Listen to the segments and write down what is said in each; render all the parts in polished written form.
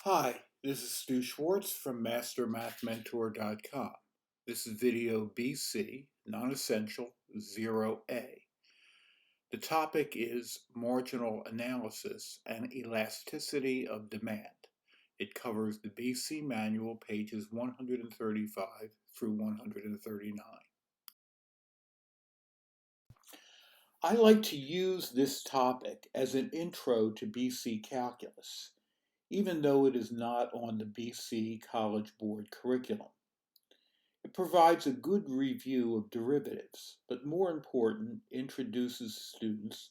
Hi, this is Stu Schwartz from MasterMathMentor.com. This is video BC, non-essential, 0A. The topic is marginal analysis and elasticity of demand. It covers the BC manual pages 135 through 139. I like to use this topic as an intro to BC calculus, even though it is not on the BC College Board curriculum. It provides a good review of derivatives, but more important, introduces students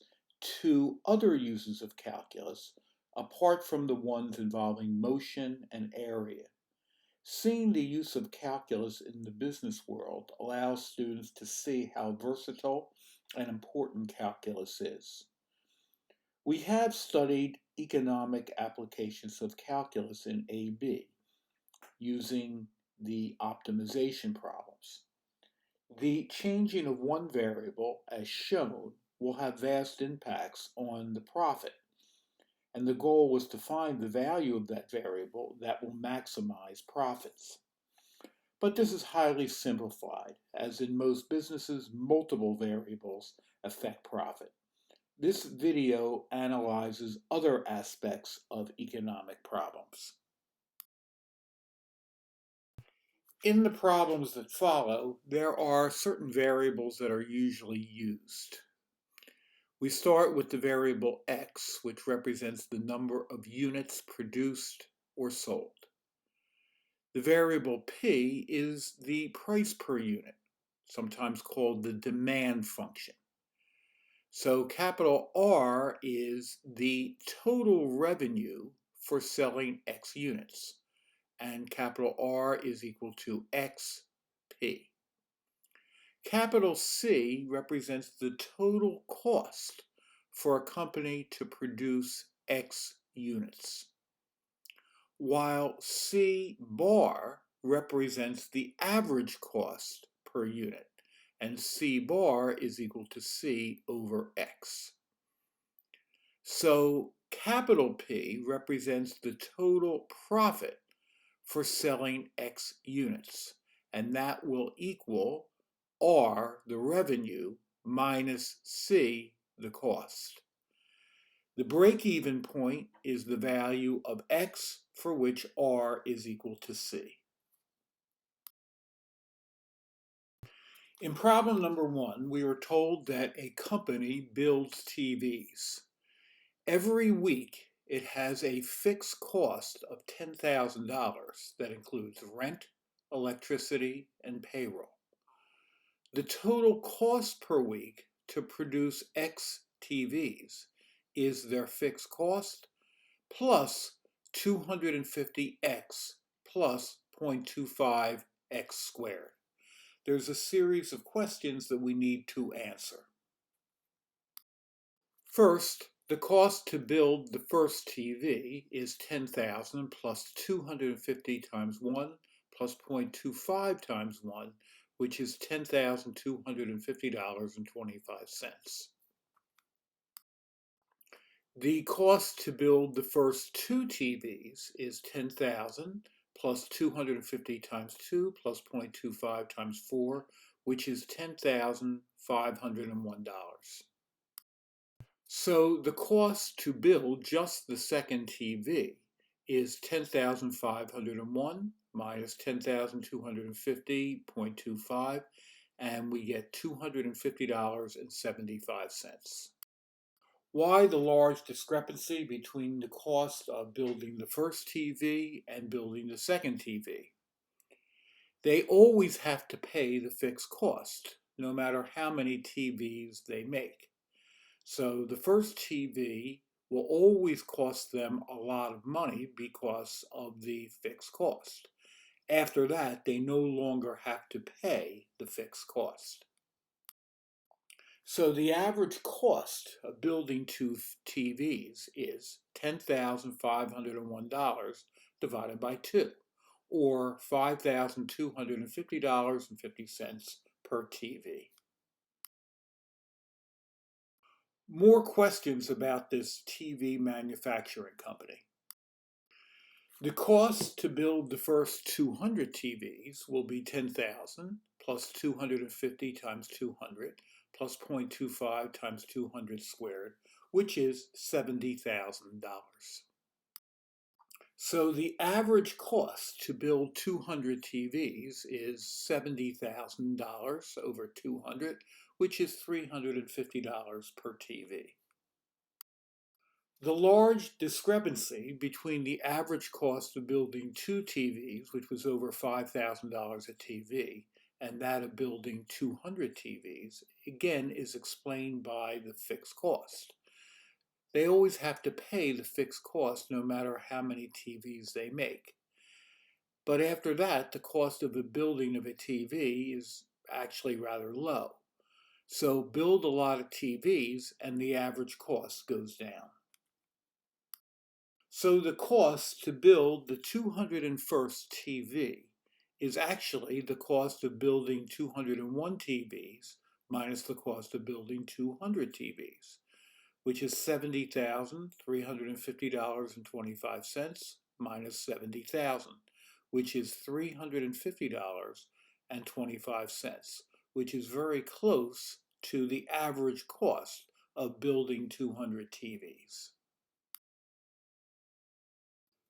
to other uses of calculus apart from the ones involving motion and area. Seeing the use of calculus in the business world allows students to see how versatile and important calculus is. We have studied economic applications of calculus in AB using the optimization problems. The changing of one variable, as shown, will have vast impacts on the profit, and the goal was to find the value of that variable that will maximize profits. But this is highly simplified, as in most businesses, multiple variables affect profit. This video analyzes other aspects of economic problems. In the problems that follow, there are certain variables that are usually used. We start with the variable x, which represents the number of units produced or sold. The variable p is the price per unit, sometimes called the demand function. So capital R is the total revenue for selling X units, and capital R is equal to XP. Capital C represents the total cost for a company to produce X units, while C bar represents the average cost per unit, and C bar is equal to C over X. So capital P represents the total profit for selling X units, and that will equal R, the revenue, minus C, the cost. The break-even point is the value of X for which R is equal to C. In problem number 1, we are told that a company builds TVs. Every week, it has a fixed cost of $10,000 that includes rent, electricity, and payroll. The total cost per week to produce X TVs is their fixed cost plus 250X plus 0.25X squared. There's a series of questions that we need to answer. First, the cost to build the first TV is $10,000 plus 250 times 1 plus 0.25 times 1, which is $10,250.25. The cost to build the first two TVs is $10,000 plus 250 times 2 plus 0.25 times 4, which is $10,501. So the cost to build just the second TV is $10,501 minus $10,250.25, and we get $250.75. Why the large discrepancy between the cost of building the first TV and building the second TV? They always have to pay the fixed cost, no matter how many TVs they make. So the first TV will always cost them a lot of money because of the fixed cost. After that, they no longer have to pay the fixed cost. So the average cost of building two TVs is $10,501 divided by 2, or $5,250.50 per TV. More questions about this TV manufacturing company. The cost to build the first 200 TVs will be $10,000 plus 250 times 200 plus 0.25 times 200 squared, which is $70,000. So the average cost to build 200 TVs is $70,000 over 200, which is $350 per TV. The large discrepancy between the average cost of building two TVs, which was over $5,000 a TV, and that of building 200 TVs, again is explained by the fixed cost. They always have to pay the fixed cost no matter how many TVs they make. But after that, the cost of the building of a TV is actually rather low. So build a lot of TVs and the average cost goes down. So the cost to build the 201st TV is actually the cost of building 201 TVs minus the cost of building 200 TVs, which is $70,350.25 minus $70,000, which is $350.25, which is very close to the average cost of building 200 TVs.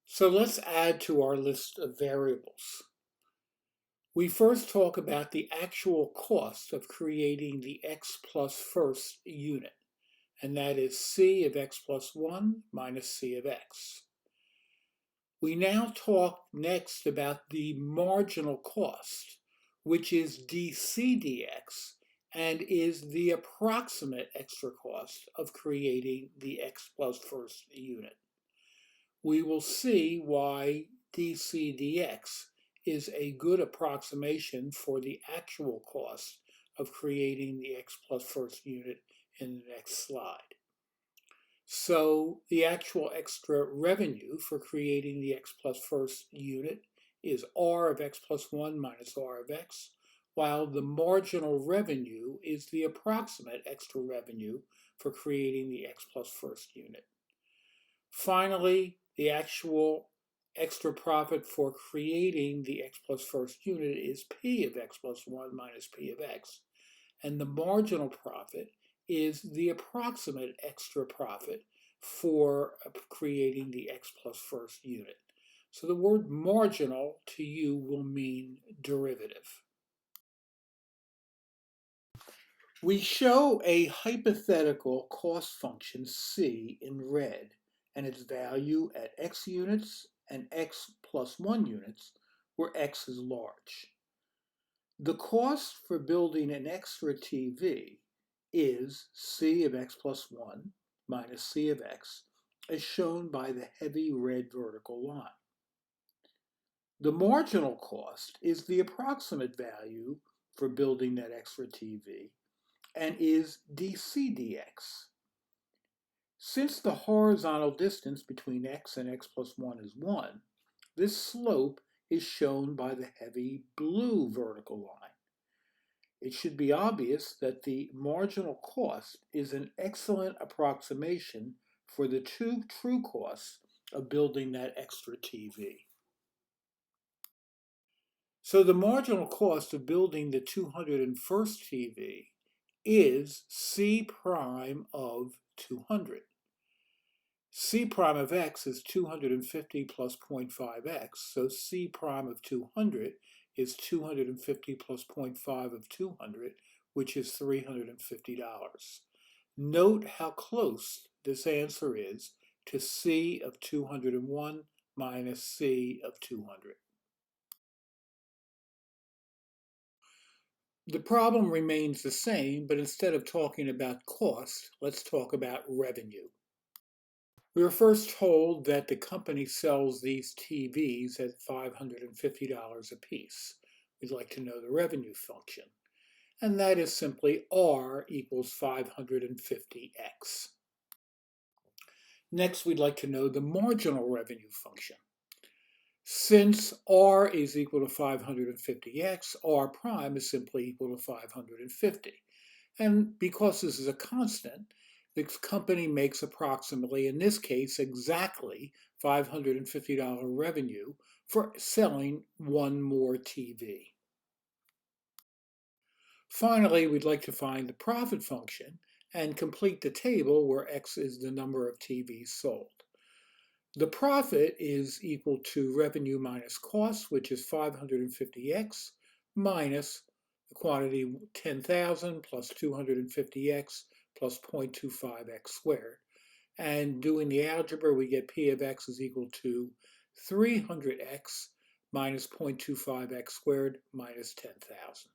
So let's add to our list of variables. We first talk about the actual cost of creating the x plus first unit, and that is c of x plus 1 minus c of x. We now talk next about the marginal cost, which is dc dx, and is the approximate extra cost of creating the x plus first unit. We will see why dc dx is a good approximation for the actual cost of creating the x plus first unit in the next slide. So the actual extra revenue for creating the x plus first unit is r of x plus 1 minus r of x, while the marginal revenue is the approximate extra revenue for creating the x plus first unit. Finally, the actual extra profit for creating the x plus first unit is p of x plus 1 minus p of x, and the marginal profit is the approximate extra profit for creating the x plus first unit. So the word marginal to you will mean derivative. We show a hypothetical cost function c in red and its value at x units and x plus 1 units where x is large. The cost for building an extra TV is c of x plus 1 minus c of x, as shown by the heavy red vertical line. The marginal cost is the approximate value for building that extra TV and is dc dx. Since the horizontal distance between x and x plus 1 is 1, this slope is shown by the heavy blue vertical line. It should be obvious that the marginal cost is an excellent approximation for the two true costs of building that extra TV. So the marginal cost of building the 201st TV is c prime of 200. C prime of x is 250 plus 0.5x, so c prime of 200 is 250 plus 0.5 of 200, which is $350. Note how close this answer is to c of 201 minus c of 200. The problem remains the same, but instead of talking about cost, let's talk about revenue. We were first told that the company sells these TVs at $550 a piece. We'd like to know the revenue function, and that is simply R equals 550x. Next, we'd like to know the marginal revenue function. Since R is equal to 550x, R prime is simply equal to 550. And because this is a constant, The company makes approximately, in this case, exactly $550 revenue for selling one more TV. Finally, we'd like to find the profit function and complete the table where X is the number of TVs sold. The profit is equal to revenue minus cost, which is 550X, minus the quantity 10,000 plus 250X plus 0.25X squared. And doing the algebra, we get P of X is equal to 300X minus 0.25X squared minus 10,000.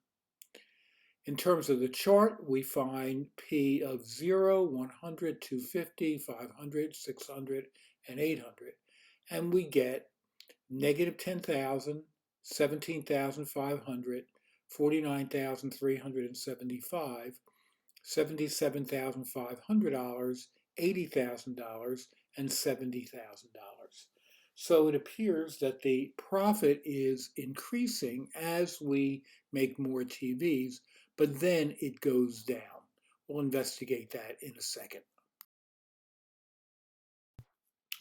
In terms of the chart, we find P of 0, 100, 250, 500, 600, and 800. And we get negative 10,000, 17,500, 49,375, $77,500, $80,000, and $70,000. So it appears that the profit is increasing as we make more TVs, but then it goes down. We'll investigate that in a second.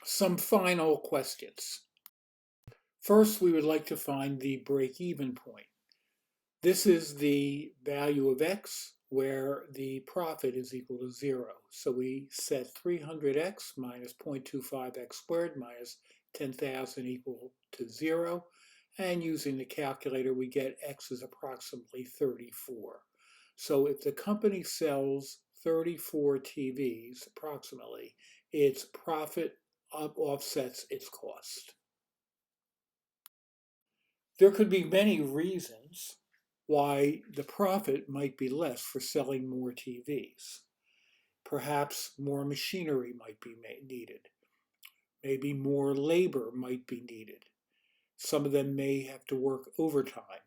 Some final questions. First, we would like to find the break-even point. This is the value of X where the profit is equal to 0. So we set 300X minus 0.25X squared minus 10,000 equal to 0. And using the calculator, we get X is approximately 34. So if the company sells 34 TVs approximately, its profit offsets its cost. There could be many reasons why the profit might be less for selling more TVs. Perhaps more machinery might be needed. Maybe more labor might be needed. Some of them may have to work overtime.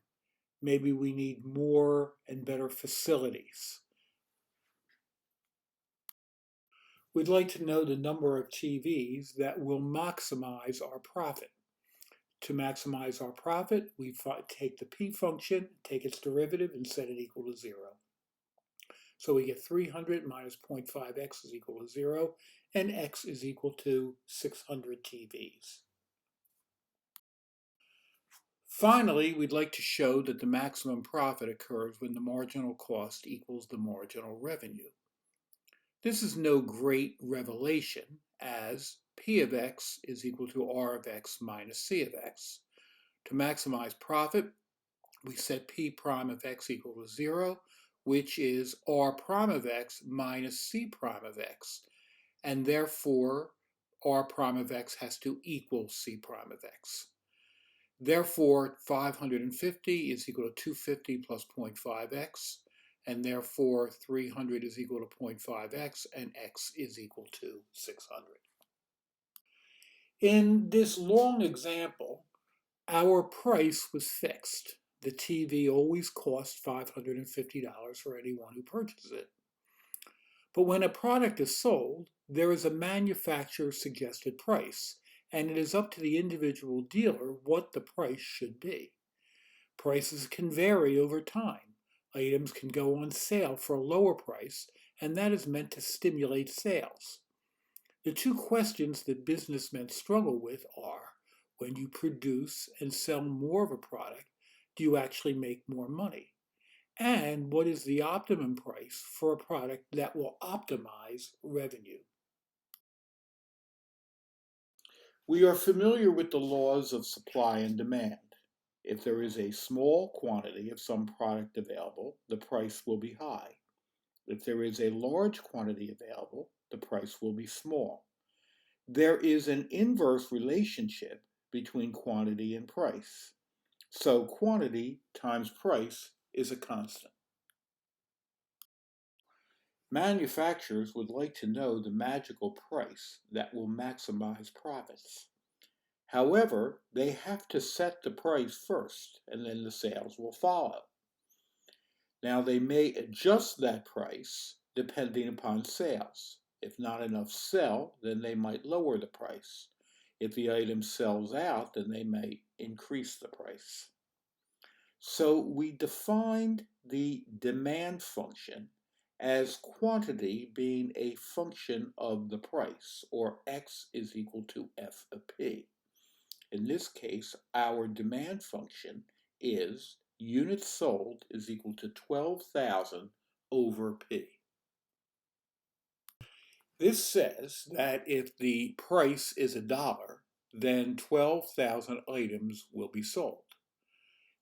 Maybe we need more and better facilities. We'd like to know the number of TVs that will maximize our profit. To maximize our profit, we take the P function, take its derivative, and set it equal to 0. So we get 300 minus 0.5x is equal to 0, and x is equal to 600 TVs. Finally, we'd like to show that the maximum profit occurs when the marginal cost equals the marginal revenue. This is no great revelation, as P of x is equal to R of x minus C of x. To maximize profit, we set P prime of x equal to 0, which is R prime of x minus C prime of x, and therefore R prime of x has to equal C prime of x. Therefore, 550 is equal to 250 plus 0.5x, and therefore 300 is equal to 0.5x, and x is equal to 600. In this long example, our price was fixed. The TV always costs $550 for anyone who purchases it. But when a product is sold, there is a manufacturer's suggested price, and it is up to the individual dealer what the price should be. Prices can vary over time. Items can go on sale for a lower price, and that is meant to stimulate sales. The two questions that businessmen struggle with are, when you produce and sell more of a product, do you actually make more money? And what is the optimum price for a product that will optimize revenue? We are familiar with the laws of supply and demand. If there is a small quantity of some product available, the price will be high. If there is a large quantity available, the price will be small. There is an inverse relationship between quantity and price. So quantity times price is a constant. Manufacturers would like to know the magical price that will maximize profits. However, they have to set the price first, and then the sales will follow. Now, they may adjust that price depending upon sales. If not enough sell, then they might lower the price. If the item sells out, then they may increase the price. So we defined the demand function as quantity being a function of the price, or X is equal to F of P. In this case, our demand function is units sold is equal to 12,000 over P. This says that if the price is $1, then 12,000 items will be sold.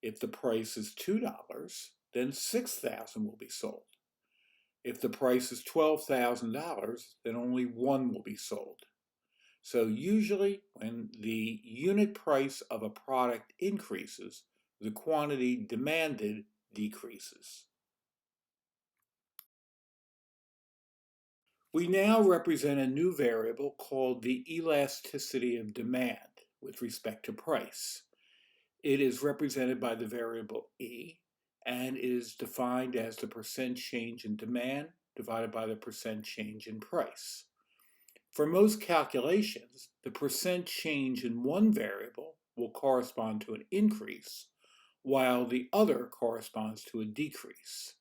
If the price is $2, then 6,000 will be sold. If the price is $12,000, then only one will be sold. So usually when the unit price of a product increases, the quantity demanded decreases. We now represent a new variable called the elasticity of demand with respect to price. It is represented by the variable E, and is defined as the percent change in demand divided by the percent change in price. For most calculations, the percent change in one variable will correspond to an increase, while the other corresponds to a decrease.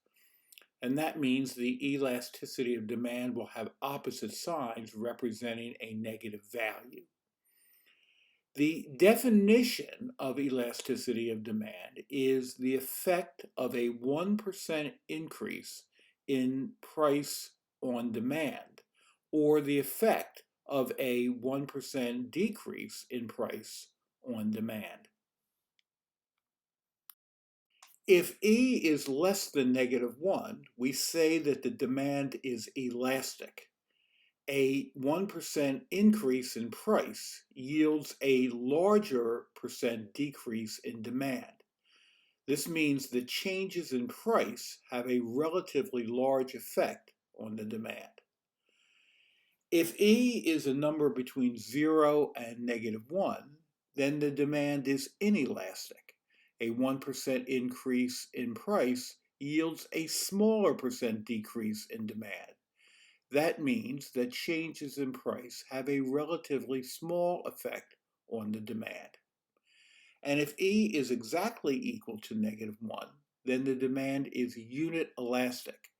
And that means the elasticity of demand will have opposite signs representing a negative value. The definition of elasticity of demand is the effect of a 1% increase in price on demand, or the effect of a 1% decrease in price on demand. If E is less than -1, we say that the demand is elastic. A 1% increase in price yields a larger percent decrease in demand. This means that changes in price have a relatively large effect on the demand. If E is a number between 0 and -1, then the demand is inelastic. A 1% increase in price yields a smaller percent decrease in demand. That means that changes in price have a relatively small effect on the demand. And if E is exactly equal to -1, then the demand is unit elastic,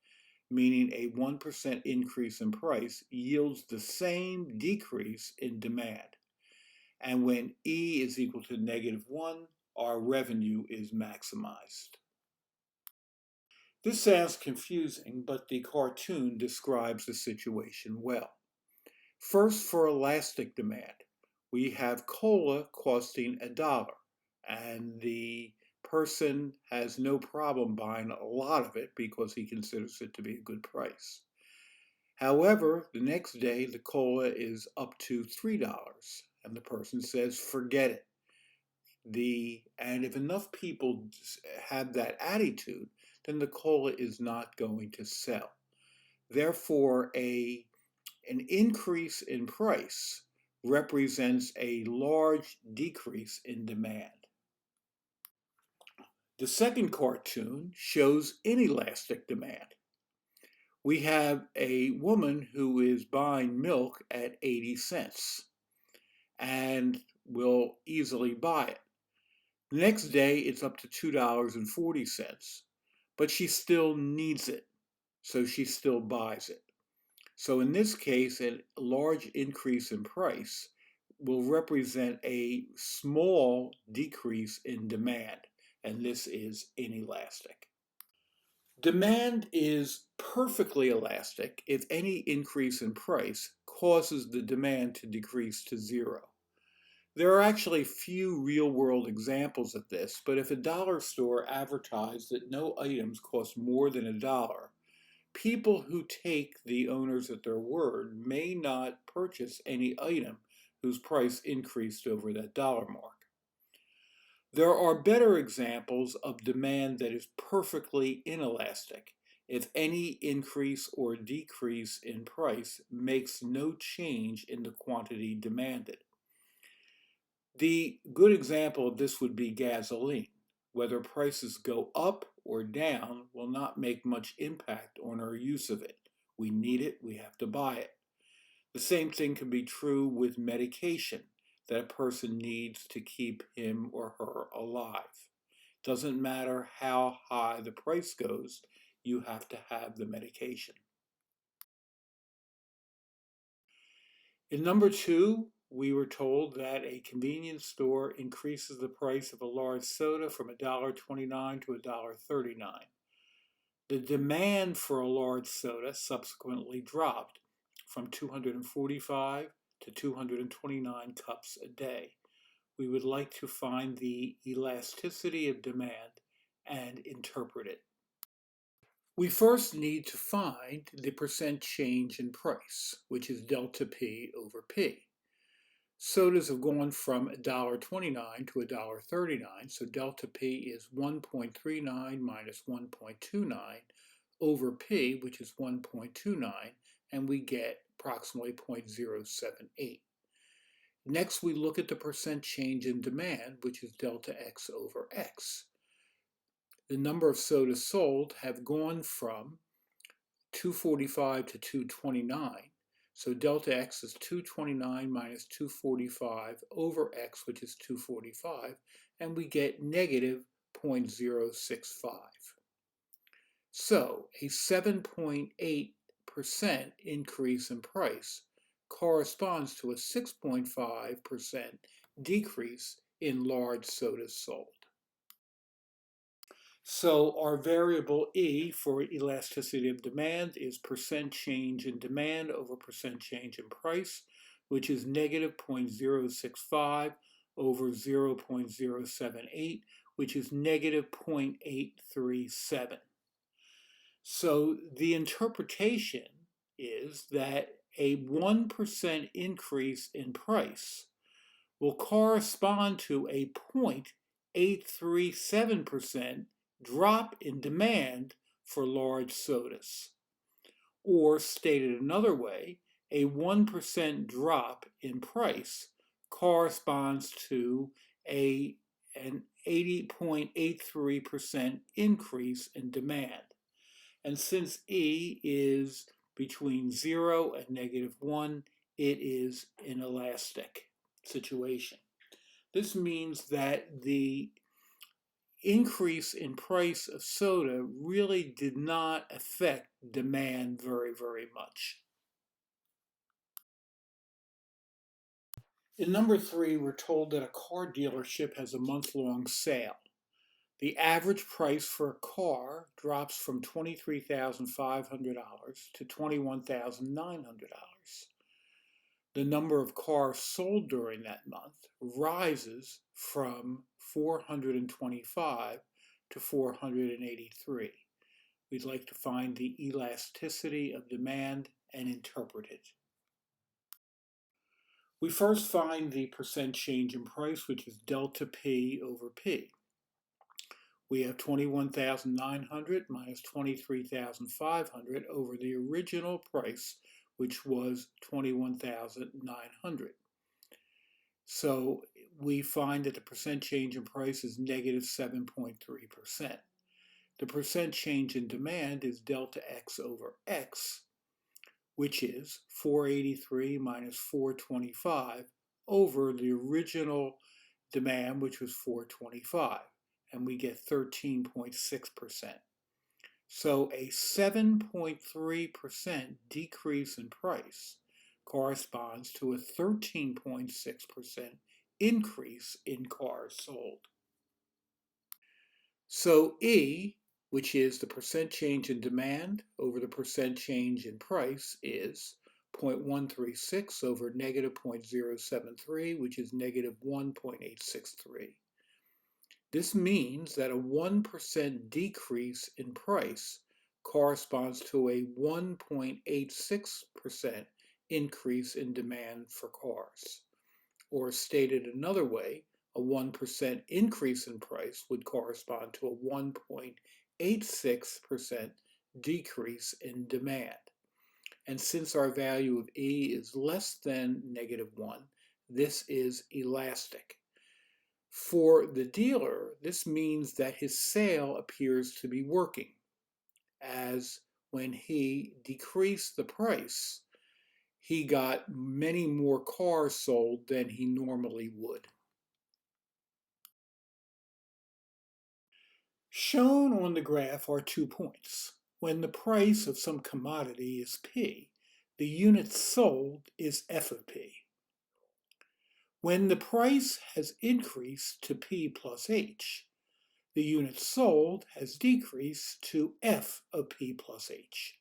meaning a 1% increase in price yields the same decrease in demand. And when E is equal to -1, our revenue is maximized. This sounds confusing, but the cartoon describes the situation well. First, for elastic demand, we have cola costing $1, and the person has no problem buying a lot of it because he considers it to be a good price. However, the next day the cola is up to $3, and the person says, forget it. And if enough people have that attitude, then the cola is not going to sell. Therefore, an increase in price represents a large decrease in demand. The second cartoon shows inelastic demand. We have a woman who is buying milk at 80 cents and will easily buy it. The next day it's up to $2.40, but she still needs it, so she still buys it. So in this case, a large increase in price will represent a small decrease in demand, and this is inelastic. Demand is perfectly elastic if any increase in price causes the demand to decrease to 0. There are actually few real-world examples of this, but if a dollar store advertised that no items cost more than $1, people who take the owners at their word may not purchase any item whose price increased over that dollar mark. There are better examples of demand that is perfectly inelastic if any increase or decrease in price makes no change in the quantity demanded. The good example of this would be gasoline. Whether prices go up or down will not make much impact on our use of it. We need it, we have to buy it. The same thing can be true with medication that a person needs to keep him or her alive. Doesn't matter how high the price goes, you have to have the medication. In number 2, we were told that a convenience store increases the price of a large soda from $1.29 to $1.39. The demand for a large soda subsequently dropped from 245 to 229 cups a day. We would like to find the elasticity of demand and interpret it. We first need to find the percent change in price, which is delta P over P. Sodas have gone from $1.29 to $1.39, so delta P is 1.39 minus 1.29 over P, which is 1.29, and we get approximately 0.078. Next, we look at the percent change in demand, which is delta X over X. The number of sodas sold have gone from 245 to 229. So delta X is 229 minus 245 over X, which is 245, and we get negative 0.065. So a 7.8% increase in price corresponds to a 6.5% decrease in large sodas sold. So our variable E for elasticity of demand is percent change in demand over percent change in price, which is negative 0.065 over 0.078, which is negative 0.837. So the interpretation is that a 1% increase in price will correspond to a 0.837% drop in demand for large sodas. Or stated another way, a 1% drop in price corresponds to an 80.83% increase in demand. And since E is between 0 and negative 1, it is an elastic situation. This means that the increase in price of soda really did not affect demand very, very much. In number 3, we're told that a car dealership has a month-long sale. The average price for a car drops from $23,500 to $21,900. The number of cars sold during that month rises from 425 to 483. We'd like to find the elasticity of demand and interpret it. We first find the percent change in price, which is delta P over P. We have 21,900 minus 23,500 over the original price, which was 21,900. So we find that the percent change in price is negative 7.3%. The percent change in demand is delta X over X, which is 483 minus 425 over the original demand, which was 425, and we get 13.6%. So a 7.3% decrease in price corresponds to a 13.6% increase in cars sold. So E, which is the percent change in demand over the percent change in price, is 0.136 over negative 0.073, which is negative 1.863. This means that a 1% decrease in price corresponds to a 1.86% increase in demand for cars. Or stated another way, a 1% increase in price would correspond to a 1.86% decrease in demand. And since our value of E is less than negative 1, this is elastic. For the dealer, this means that his sale appears to be working, as when he decreased the price, he got many more cars sold than he normally would. Shown on the graph are 2 points. When the price of some commodity is P, the unit sold is F of P. When the price has increased to P plus H, the unit sold has decreased to F of P plus H.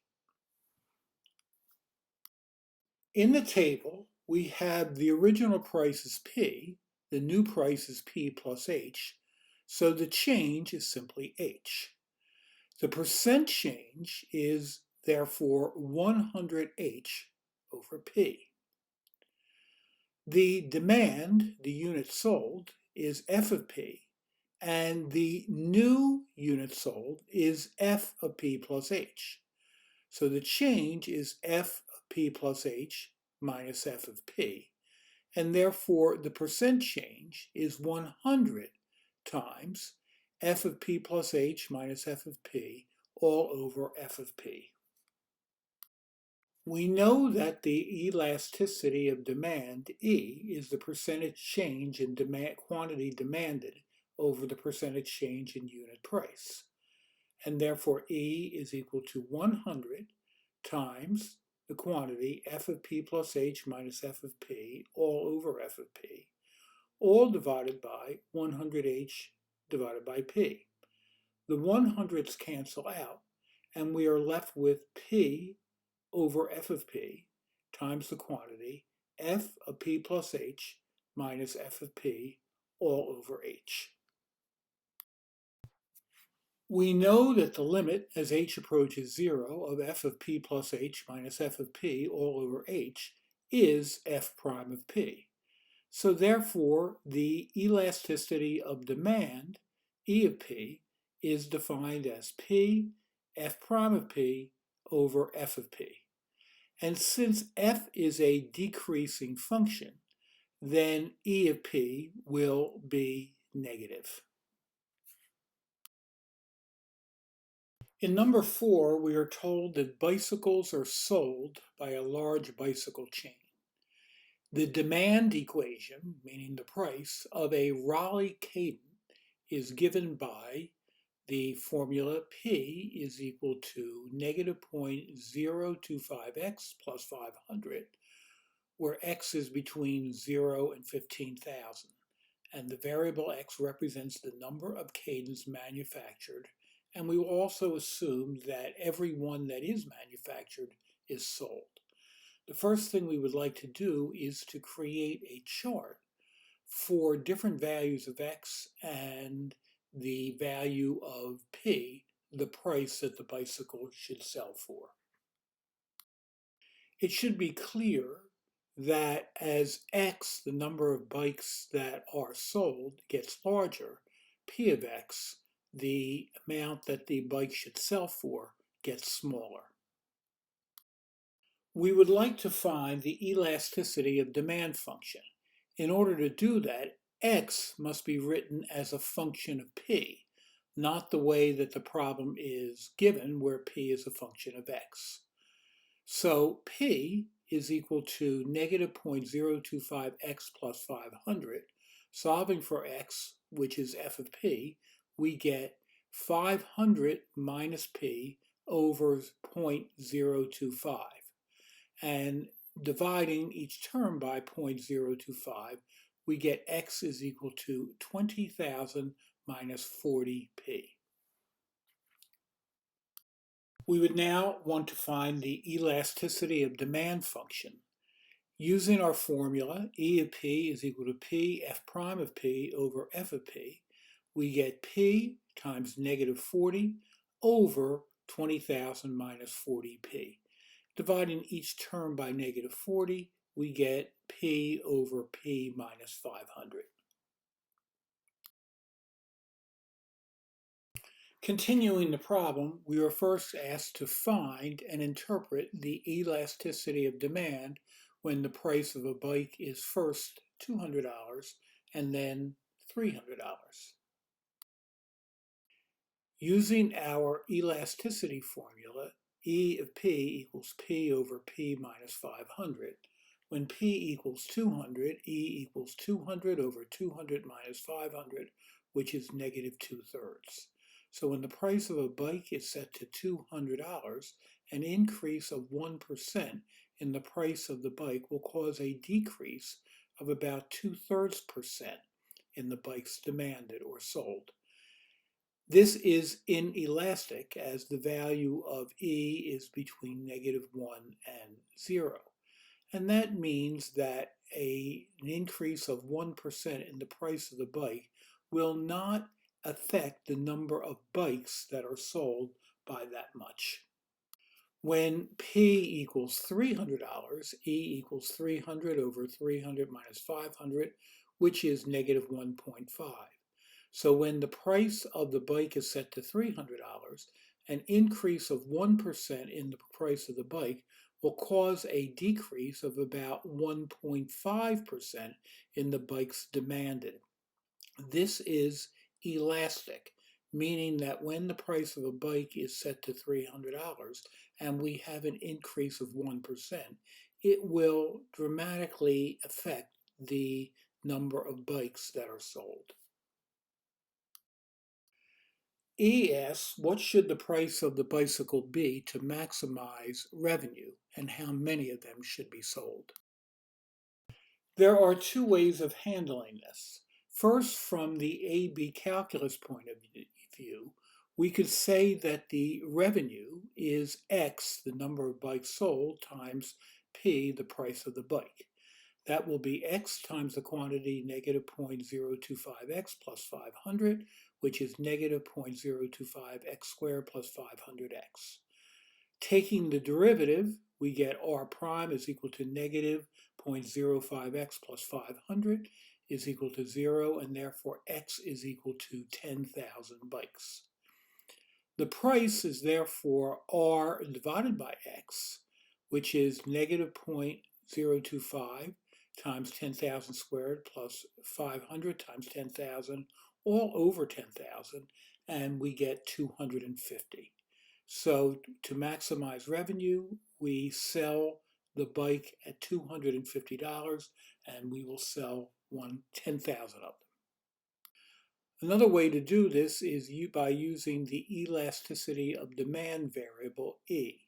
In the table, we have the original price is P, the new price is P plus H, so the change is simply H. The percent change is therefore 100H over P. The demand, the unit sold, is F of P, and the new unit sold is F of P plus H. So the change is F of P plus H minus F of P, and therefore the percent change is 100 times F of P plus H minus F of P all over F of P. We know that the elasticity of demand, E, is the percentage change in quantity demanded over the percentage change in unit price. And therefore E is equal to 100 times the quantity F of P plus H minus F of P all over F of P, all divided by 100H divided by P. The 100s cancel out, and we are left with P over F of P times the quantity F of P plus H minus F of P all over H. We know that the limit as H approaches 0 of F of P plus H minus F of P all over H is F prime of P. So therefore, the elasticity of demand, E of P, is defined as P F prime of P over F of P. And since F is a decreasing function, then E of P will be negative. In number 4, we are told that bicycles are sold by a large bicycle chain. The demand equation, meaning the price, of a Raleigh cadent is given by the formula P is equal to negative 0.025x plus 500, where x is between 0 and 15,000, and the variable x represents the number of cadents manufactured, and we will also assume that every one that is manufactured is sold. The first thing we would like to do is to create a chart for different values of x and the value of P, the price that the bicycle should sell for. It should be clear that as x, the number of bikes that are sold, gets larger, P of x, the amount that the bike should sell for, gets smaller. We would like to find the elasticity of demand function. In order to do that, x must be written as a function of P, not the way that the problem is given, where P is a function of x. So P is equal to negative 0.025x plus 500. Solving for x, which is f of P, we get 500 minus P over 0.025. And dividing each term by 0.025, we get x is equal to 20,000 minus 40p. We would now want to find the elasticity of demand function. Using our formula, E of P is equal to P F prime of P over F of P, we get P times negative 40 over 20,000 minus 40p. Dividing each term by negative 40, we get P over P minus 500. Continuing the problem, we are first asked to find and interpret the elasticity of demand when the price of a bike is first $200 and then $300. Using our elasticity formula, E of P equals P over P minus 500. When P equals 200, E equals 200 over 200 minus 500, which is negative 2/3. So when the price of a bike is set to $200, an increase of 1% in the price of the bike will cause a decrease of about 2/3% in the bikes demanded or sold. This is inelastic as the value of E is between -1 and 0. And that means that an increase of 1% in the price of the bike will not affect the number of bikes that are sold by that much. When P equals $300, E equals 300 over 300 minus 500, which is -1.5. So when the price of the bike is set to $300, an increase of 1% in the price of the bike will cause a decrease of about 1.5% in the bikes demanded. This is elastic, meaning that when the price of a bike is set to $300 and we have an increase of 1%, it will dramatically affect the number of bikes that are sold. E asks, what should the price of the bicycle be to maximize revenue, and how many of them should be sold? There are two ways of handling this. First, from the A-B calculus point of view, we could say that the revenue is X, the number of bikes sold, times P, the price of the bike. That will be X times the quantity -0.025X plus 500, which is -0.025X squared plus 500X. Taking the derivative, we get R prime is equal to -0.05X plus 500 is equal to 0, and therefore X is equal to 10,000 bikes. The price is therefore R divided by X, which is -0.025 times 10,000 squared plus 500 times 10,000, all over 10,000, and we get 250. So to maximize revenue, we sell the bike at $250 and we will sell 10,000 of them. Another way to do this is by using the elasticity of demand variable E.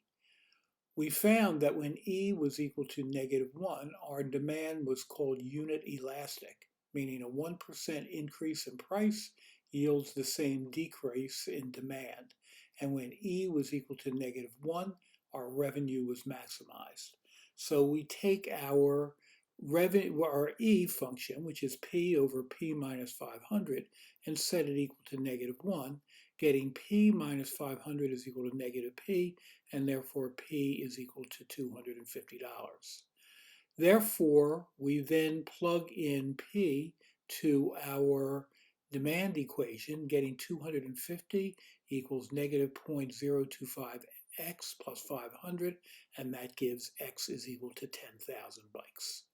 We found that when E was equal to -1, our demand was called unit elastic, meaning a 1% increase in price yields the same decrease in demand. And when E was equal to -1, our revenue was maximized. So we take our E function, which is P over P minus 500, and set it equal to -1, getting P minus 500 is equal to -P, and therefore P is equal to $250. Therefore, we then plug in P to our demand equation, getting 250 equals -0.025X plus 500, and that gives X is equal to 10,000 bikes.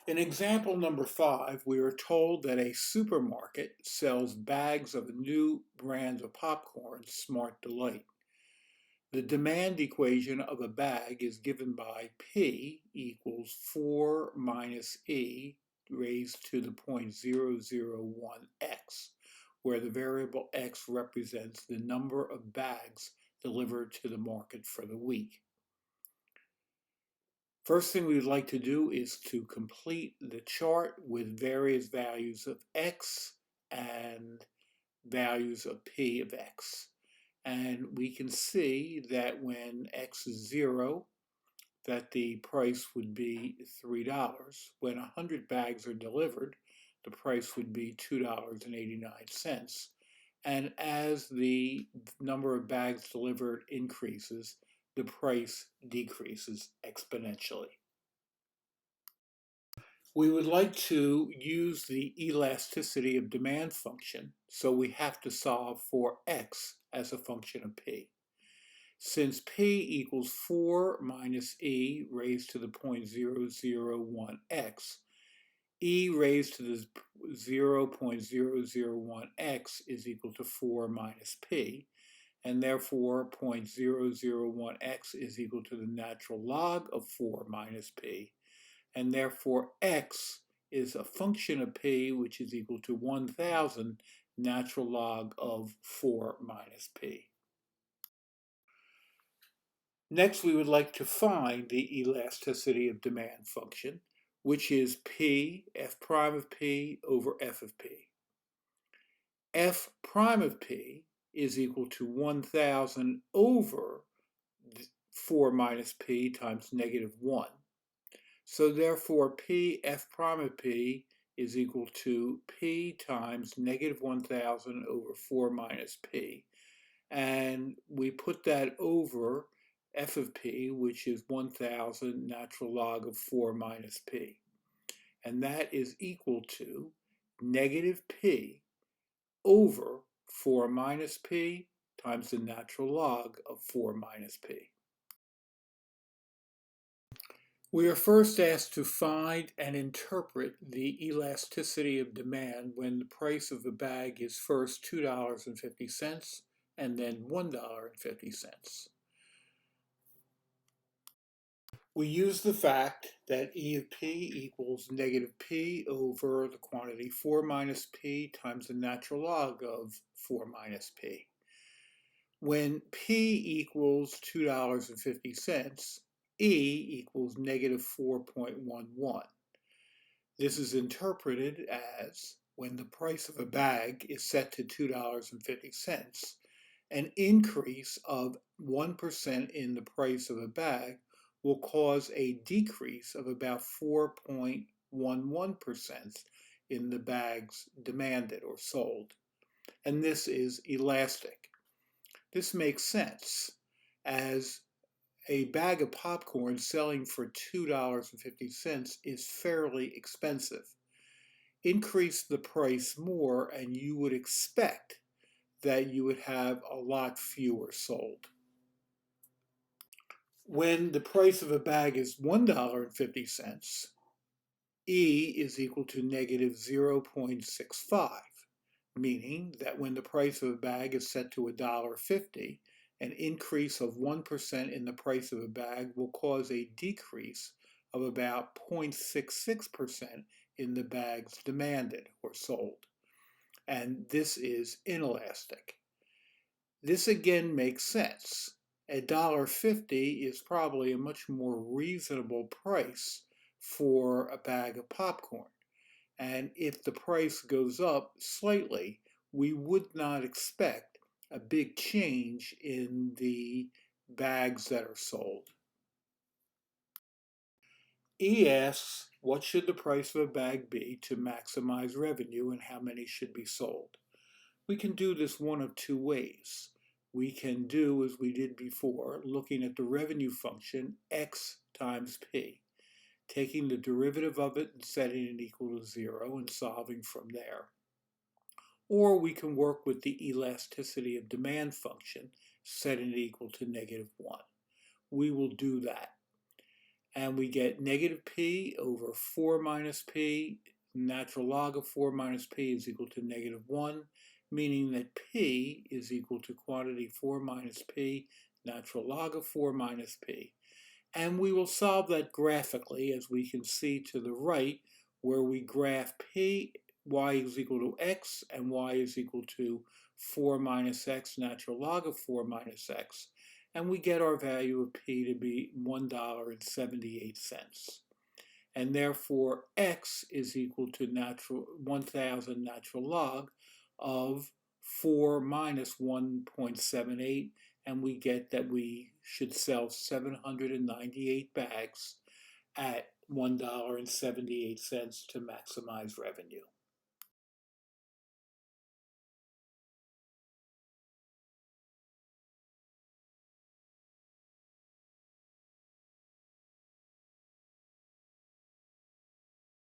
In example number 5, we are told that a supermarket sells bags of a new brand of popcorn, Smart Delight. The demand equation of a bag is given by P equals 4 minus E raised to the 0.001x, where the variable x represents the number of bags delivered to the market for the week. First thing we'd like to do is to complete the chart with various values of x and values of P of x. And we can see that when x is 0, that the price would be $3. When 100 bags are delivered, the price would be $2.89. And as the number of bags delivered increases, the price decreases exponentially. We would like to use the elasticity of demand function, so we have to solve for x as a function of P. Since P equals 4 minus E raised to the 0.001x, E raised to the 0.001x is equal to 4 minus P, and therefore 0.001x is equal to the natural log of 4 minus P, and therefore x is a function of P, which is equal to 1,000 natural log of 4 minus p. Next, we would like to find the elasticity of demand function, which is p f prime of p over f of p. F prime of p is equal to 1,000 over 4 minus p times negative 1. So therefore, p f prime of p is equal to p times negative 1,000 over 4 minus p. And we put that over f of p, which is 1,000 natural log of 4 minus p. And that is equal to negative p over 4 minus p times the natural log of 4 minus p. We are first asked to find and interpret the elasticity of demand when the price of a bag is first $2.50 and then $1.50. We use the fact that E of P equals negative P over the quantity 4 minus P times the natural log of 4 minus P. When P equals $2.50, E equals negative 4.11. This is interpreted as when the price of a bag is set to $2.50, an increase of 1% in the price of a bag will cause a decrease of about 4.11% in the bags demanded or sold. And this is elastic. This makes sense, as a bag of popcorn selling for $2.50 is fairly expensive. Increase the price more and you would expect that you would have a lot fewer sold. When the price of a bag is $1.50, E is equal to negative 0.65, meaning that when the price of a bag is set to $1.50, an increase of 1% in the price of a bag will cause a decrease of about 0.66% in the bags demanded or sold. And this is inelastic. This again makes sense. $1.50 is probably a much more reasonable price for a bag of popcorn. And if the price goes up slightly, we would not expect a big change in the bags that are sold. E asks, what should the price of a bag be to maximize revenue and how many should be sold? We can do this one of two ways. We can do as we did before, looking at the revenue function x times p, taking the derivative of it and setting it equal to 0 and solving from there. Or we can work with the elasticity of demand function, setting it equal to negative 1. We will do that. And we get negative p over 4 minus p, natural log of 4 minus p is equal to negative 1, meaning that p is equal to quantity 4 minus p, natural log of 4 minus p. And we will solve that graphically, as we can see to the right, where we graph p, y is equal to x, and y is equal to 4 minus x, natural log of 4 minus x. And we get our value of p to be $1.78. And therefore, x is equal to 1,000 natural log of 4 minus 1.78, and we get that we should sell 798 bags at $1.78 to maximize revenue.